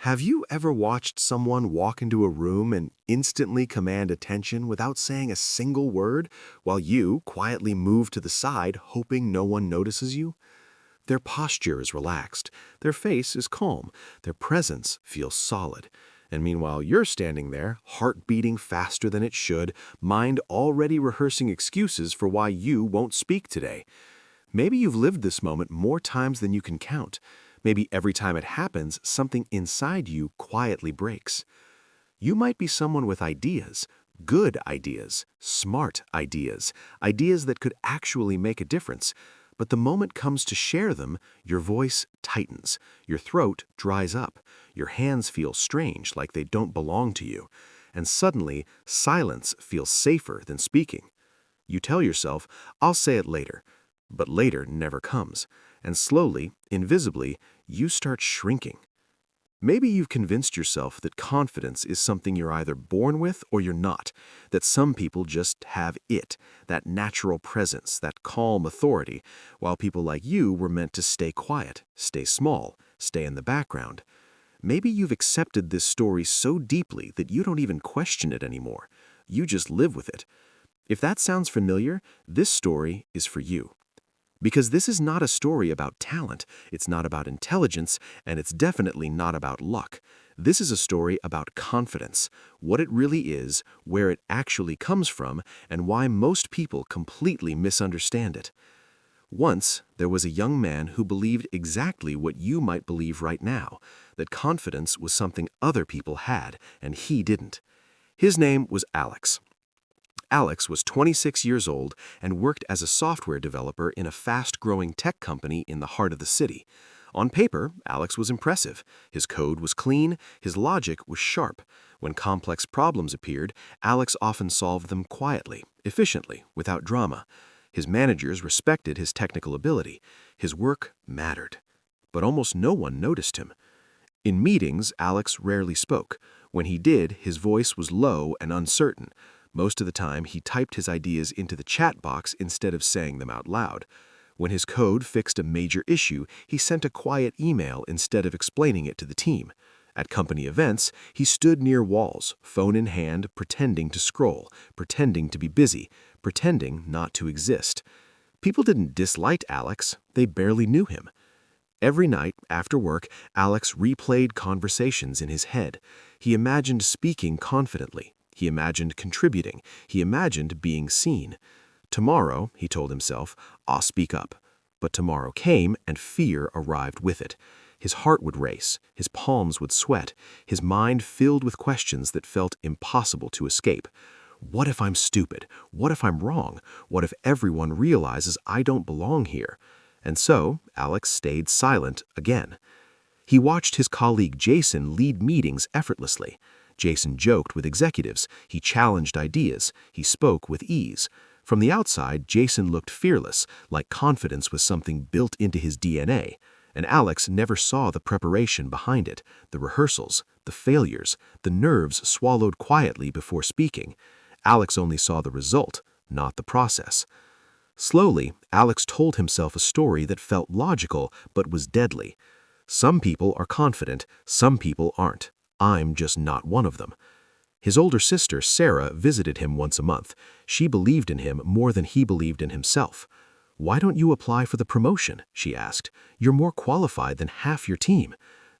Have you ever watched someone walk into a room and instantly command attention without saying a single word, while you quietly move to the side hoping no one notices you? Their posture is relaxed, their face is calm, their presence feels solid. And meanwhile, you're standing there, heart beating faster than it should, mind already rehearsing excuses for why you won't speak today. Maybe you've lived this moment more times than you can count. Maybe every time it happens, something inside you quietly breaks. You might be someone with ideas, good ideas, smart ideas, ideas that could actually make a difference. But the moment comes to share them, your voice tightens, your throat dries up, your hands feel strange like they don't belong to you, and suddenly silence feels safer than speaking. You tell yourself, I'll say it later. But later never comes, and slowly, invisibly, you start shrinking. Maybe you've convinced yourself that confidence is something you're either born with or you're not, that some people just have it, that natural presence, that calm authority, while people like you were meant to stay quiet, stay small, stay in the background. Maybe you've accepted this story so deeply that you don't even question it anymore. You just live with it. If that sounds familiar, this story is for you. Because this is not a story about talent, it's not about intelligence, and it's definitely not about luck. This is a story about confidence, what it really is, where it actually comes from, and why most people completely misunderstand it. Once, there was a young man who believed exactly what you might believe right now, that confidence was something other people had, and he didn't. His name was Alex. Alex was 26 years old and worked as a software developer in a fast-growing tech company in the heart of the city. On paper, Alex was impressive. His code was clean, his logic was sharp. When complex problems appeared, Alex often solved them quietly, efficiently, without drama. His managers respected his technical ability. His work mattered. But almost no one noticed him. In meetings, Alex rarely spoke. When he did, his voice was low and uncertain. Most of the time, he typed his ideas into the chat box instead of saying them out loud. When his code fixed a major issue, he sent a quiet email instead of explaining it to the team. At company events, he stood near walls, phone in hand, pretending to scroll, pretending to be busy, pretending not to exist. People didn't dislike Alex, they barely knew him. Every night, after work, Alex replayed conversations in his head. He imagined speaking confidently. He imagined contributing. He imagined being seen. Tomorrow, he told himself, I'll speak up. But tomorrow came, and fear arrived with it. His heart would race. His palms would sweat. His mind filled with questions that felt impossible to escape. What if I'm stupid? What if I'm wrong? What if everyone realizes I don't belong here? And so, Alex stayed silent again. He watched his colleague Jason lead meetings effortlessly. Jason joked with executives, he challenged ideas, he spoke with ease. From the outside, Jason looked fearless, like confidence was something built into his DNA. And Alex never saw the preparation behind it, the rehearsals, the failures, the nerves swallowed quietly before speaking. Alex only saw the result, not the process. Slowly, Alex told himself a story that felt logical but was deadly. Some people are confident, some people aren't. I'm just not one of them. His older sister, Sarah, visited him once a month. She believed in him more than he believed in himself. Why don't you apply for the promotion? She asked. You're more qualified than half your team.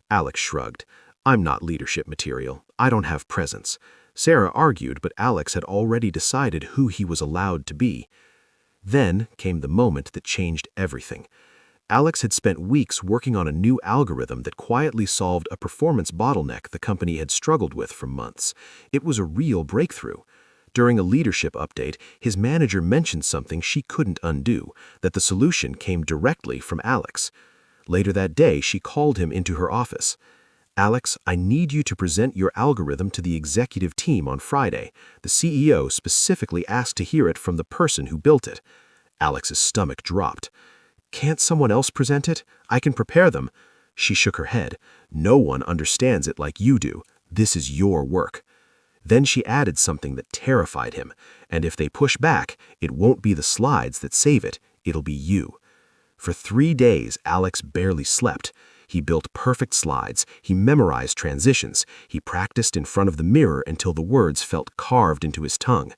Alex shrugged. I'm not leadership material. I don't have presence. Sarah argued, but Alex had already decided who he was allowed to be. Then came the moment that changed everything. Alex had spent weeks working on a new algorithm that quietly solved a performance bottleneck the company had struggled with for months. It was a real breakthrough. During a leadership update, his manager mentioned something she couldn't undo, that the solution came directly from Alex. Later that day, she called him into her office. Alex, I need you to present your algorithm to the executive team on Friday. The CEO specifically asked to hear it from the person who built it. Alex's stomach dropped. Can't someone else present it? I can prepare them. She shook her head. No one understands it like you do. This is your work. Then she added something that terrified him. And if they push back, it won't be the slides that save it. It'll be you. For 3 days, Alex barely slept. He built perfect slides, he memorized transitions, he practiced in front of the mirror until the words felt carved into his tongue.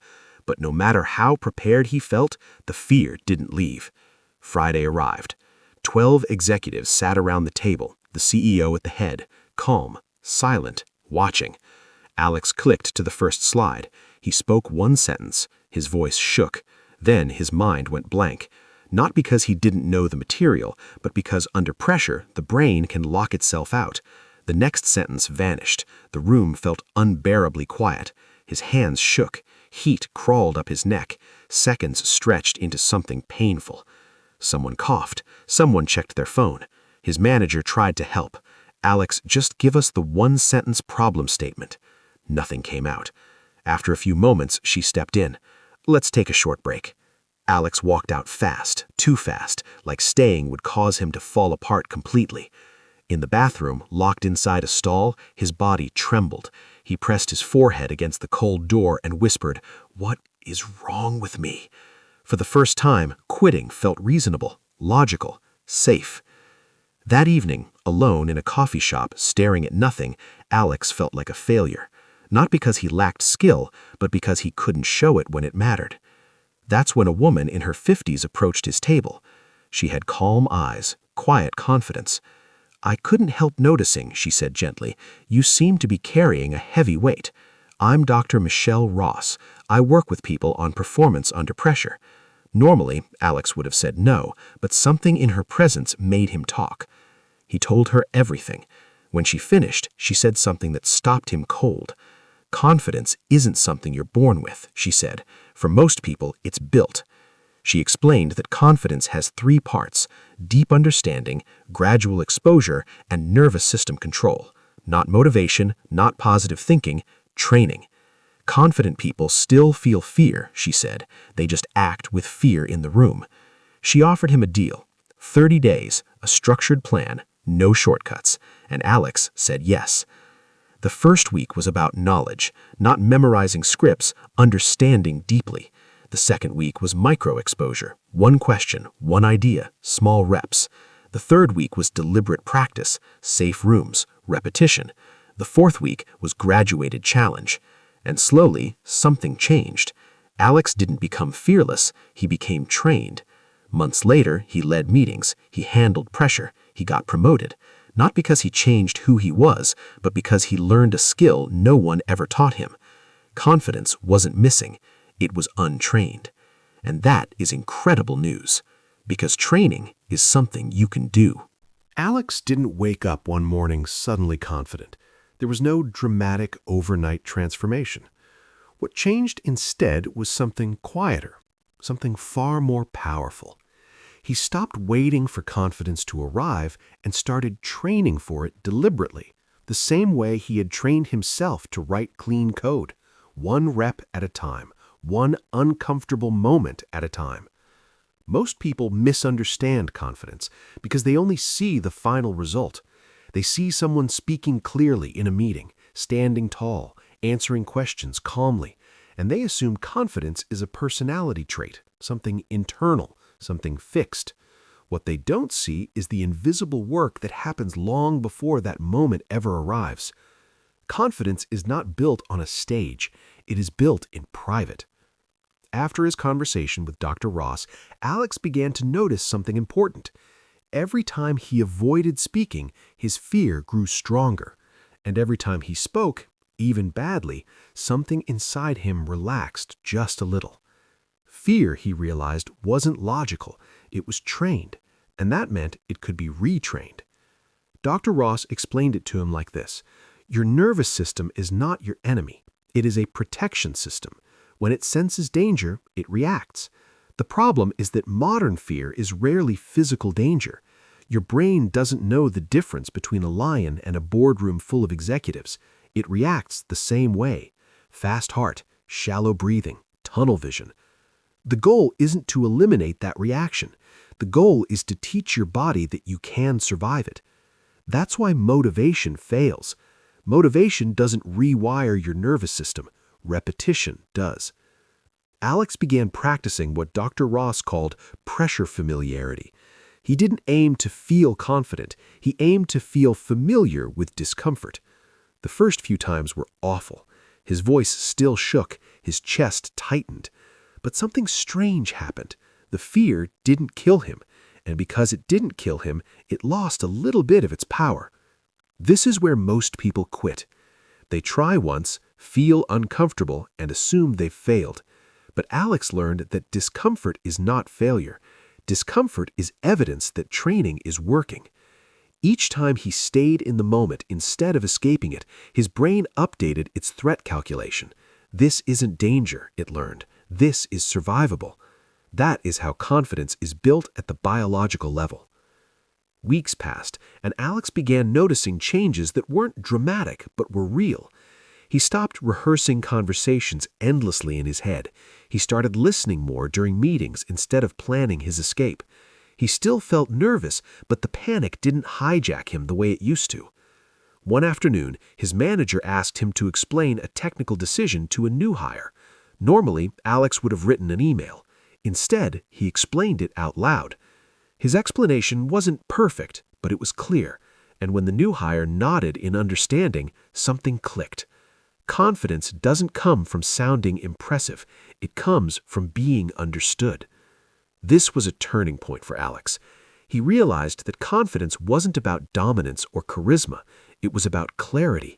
But no matter how prepared he felt, the fear didn't leave. Friday arrived. 12 executives sat around the table, the CEO at the head, calm, silent, watching. Alex clicked to the first slide. He spoke one sentence. His voice shook. Then his mind went blank. Not because he didn't know the material, but because under pressure, the brain can lock itself out. The next sentence vanished. The room felt unbearably quiet. His hands shook. Heat crawled up his neck. Seconds stretched into something painful. Someone coughed. Someone checked their phone. His manager tried to help. Alex, just give us the one-sentence problem statement. Nothing came out. After a few moments, she stepped in. Let's take a short break. Alex walked out fast, too fast, like staying would cause him to fall apart completely. In the bathroom, locked inside a stall, his body trembled. He pressed his forehead against the cold door and whispered, "What is wrong with me?" For the first time, quitting felt reasonable, logical, safe. That evening, alone in a coffee shop, staring at nothing, Alex felt like a failure. Not because he lacked skill, but because he couldn't show it when it mattered. That's when a woman in her 50s approached his table. She had calm eyes, quiet confidence. "I couldn't help noticing," she said gently, "you seem to be carrying a heavy weight. I'm Dr. Michelle Ross. I work with people on performance under pressure." Normally, Alex would have said no, but something in her presence made him talk. He told her everything. When she finished, she said something that stopped him cold. "Confidence isn't something you're born with," she said. "For most people, it's built." She explained that confidence has 3 parts: deep understanding, gradual exposure, and nervous system control. Not motivation, not positive thinking, training. Confident people still feel fear, she said. They just act with fear in the room. She offered him a deal. 30 days, a structured plan, no shortcuts. And Alex said yes. The first week was about knowledge, not memorizing scripts, understanding deeply. The second week was micro-exposure, one question, one idea, small reps. The third week was deliberate practice, safe rooms, repetition. The fourth week was graduated challenge. And slowly, something changed. Alex didn't become fearless, he became trained. Months later, he led meetings, he handled pressure, he got promoted. Not because he changed who he was, but because he learned a skill no one ever taught him. Confidence wasn't missing, it was untrained. And that is incredible news, because training is something you can do. Alex didn't wake up one morning suddenly confident. There was no dramatic overnight transformation. What changed instead was something quieter, something far more powerful. He stopped waiting for confidence to arrive and started training for it deliberately, the same way he had trained himself to write clean code, one rep at a time, one uncomfortable moment at a time. Most people misunderstand confidence because they only see the final result. They see someone speaking clearly in a meeting, standing tall, answering questions calmly, and they assume confidence is a personality trait, something internal, something fixed. What they don't see is the invisible work that happens long before that moment ever arrives. Confidence is not built on a stage, it is built in private. After his conversation with Dr. Ross, Alex began to notice something important. Every time he avoided speaking, his fear grew stronger. And every time he spoke, even badly, something inside him relaxed just a little. Fear, he realized, wasn't logical, it was trained, and that meant it could be retrained. Dr. Ross explained it to him like this: your nervous system is not your enemy, it is a protection system. When it senses danger, it reacts. The problem is that modern fear is rarely physical danger. Your brain doesn't know the difference between a lion and a boardroom full of executives. It reacts the same way. Fast heart, shallow breathing, tunnel vision. The goal isn't to eliminate that reaction. The goal is to teach your body that you can survive it. That's why motivation fails. Motivation doesn't rewire your nervous system. Repetition does. Alex began practicing what Dr. Ross called pressure familiarity. He didn't aim to feel confident. He aimed to feel familiar with discomfort. The first few times were awful. His voice still shook, his chest tightened. But something strange happened. The fear didn't kill him, and because it didn't kill him, it lost a little bit of its power. This is where most people quit. They try once, feel uncomfortable, and assume they've failed. But Alex learned that discomfort is not failure. Discomfort is evidence that training is working. Each time he stayed in the moment instead of escaping it, his brain updated its threat calculation. This isn't danger, it learned. This is survivable. That is how confidence is built at the biological level. Weeks passed, and Alex began noticing changes that weren't dramatic but were real. He stopped rehearsing conversations endlessly in his head. He started listening more during meetings instead of planning his escape. He still felt nervous, but the panic didn't hijack him the way it used to. One afternoon, his manager asked him to explain a technical decision to a new hire. Normally, Alex would have written an email. Instead, he explained it out loud. His explanation wasn't perfect, but it was clear, and when the new hire nodded in understanding, something clicked. Confidence doesn't come from sounding impressive. It comes from being understood. This was a turning point for Alex. He realized that confidence wasn't about dominance or charisma. It was about clarity.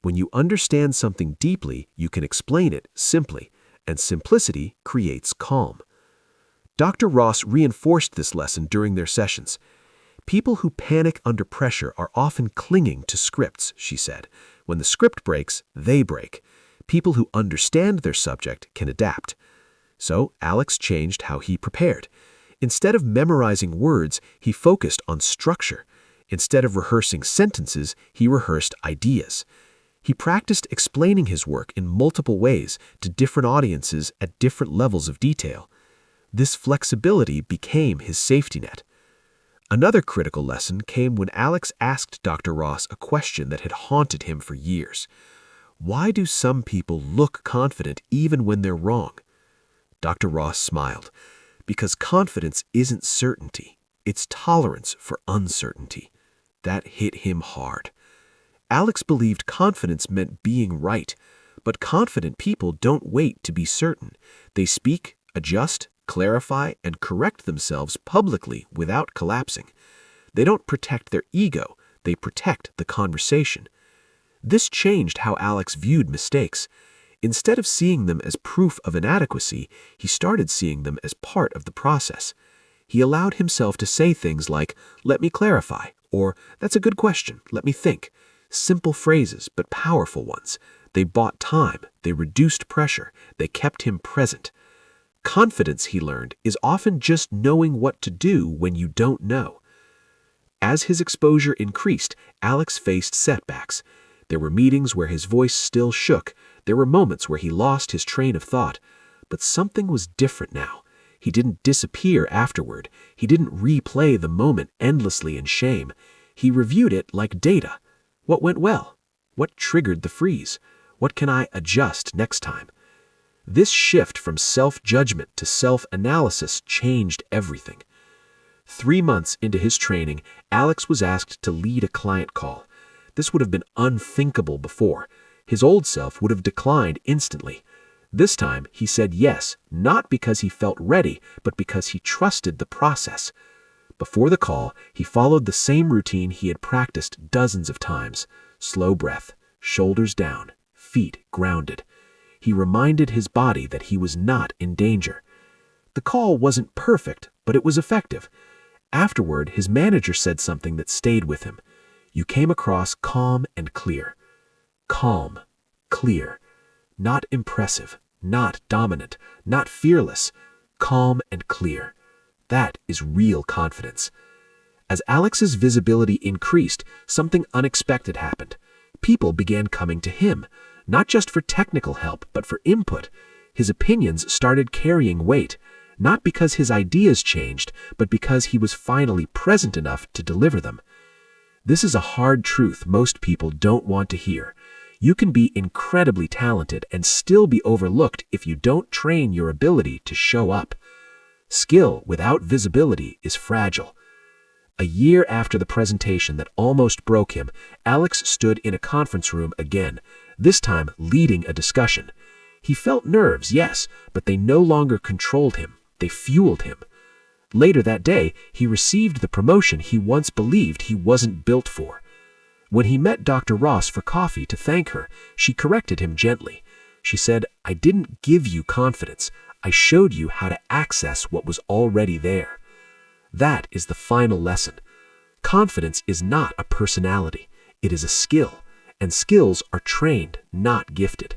When you understand something deeply, you can explain it simply, and simplicity creates calm. Dr. Ross reinforced this lesson during their sessions. People who panic under pressure are often clinging to scripts, she said. When the script breaks, they break. People who understand their subject can adapt. So Alex changed how he prepared. Instead of memorizing words, he focused on structure. Instead of rehearsing sentences, he rehearsed ideas. He practiced explaining his work in multiple ways to different audiences at different levels of detail. This flexibility became his safety net. Another critical lesson came when Alex asked Dr. Ross a question that had haunted him for years. Why do some people look confident even when they're wrong? Dr. Ross smiled. Because confidence isn't certainty. It's tolerance for uncertainty. That hit him hard. Alex believed confidence meant being right, but confident people don't wait to be certain. They speak, adjust, clarify, and correct themselves publicly without collapsing. They don't protect their ego, they protect the conversation. This changed how Alex viewed mistakes. Instead of seeing them as proof of inadequacy, he started seeing them as part of the process. He allowed himself to say things like, "Let me clarify," or "That's a good question, let me think." Simple phrases, but powerful ones. They bought time, they reduced pressure, they kept him present. Confidence, he learned, is often just knowing what to do when you don't know. As his exposure increased, Alex faced setbacks. There were meetings where his voice still shook. There were moments where he lost his train of thought. But something was different now. He didn't disappear afterward. He didn't replay the moment endlessly in shame. He reviewed it like data. What went well? What triggered the freeze? What can I adjust next time? This shift from self-judgment to self-analysis changed everything. 3 months into his training, Alex was asked to lead a client call. This would have been unthinkable before. His old self would have declined instantly. This time, he said yes, not because he felt ready, but because he trusted the process. Before the call, he followed the same routine he had practiced dozens of times. Slow breath, shoulders down, feet grounded. He reminded his body that he was not in danger. The call wasn't perfect, but it was effective. Afterward, his manager said something that stayed with him. "You came across calm and clear." Calm, clear. Not impressive, not dominant, not fearless. Calm and clear. That is real confidence. As Alex's visibility increased, something unexpected happened. People began coming to him, not just for technical help, but for input. His opinions started carrying weight, not because his ideas changed, but because he was finally present enough to deliver them. This is a hard truth most people don't want to hear. You can be incredibly talented and still be overlooked if you don't train your ability to show up. Skill without visibility is fragile. A year after the presentation that almost broke him, Alex stood in a conference room again, this time leading a discussion. He felt nerves, yes, but they no longer controlled him. They fueled him. Later that day, he received the promotion he once believed he wasn't built for. When he met Dr. Ross for coffee to thank her, she corrected him gently. She said, "I didn't give you confidence. I showed you how to access what was already there." That is the final lesson. Confidence is not a personality. It is a skill, and skills are trained, not gifted.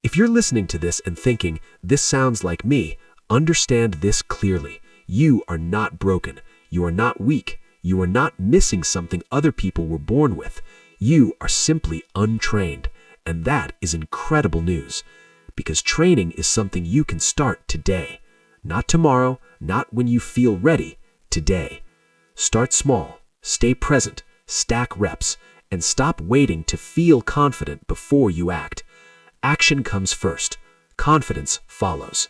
If you're listening to this and thinking, "This sounds like me," understand this clearly. You are not broken. You are not weak. You are not missing something other people were born with. You are simply untrained. And that is incredible news. Because training is something you can start today. Not tomorrow, not when you feel ready. Today. Start small. Stay present. Stack reps. And stop waiting to feel confident before you act. Action comes first. Confidence follows.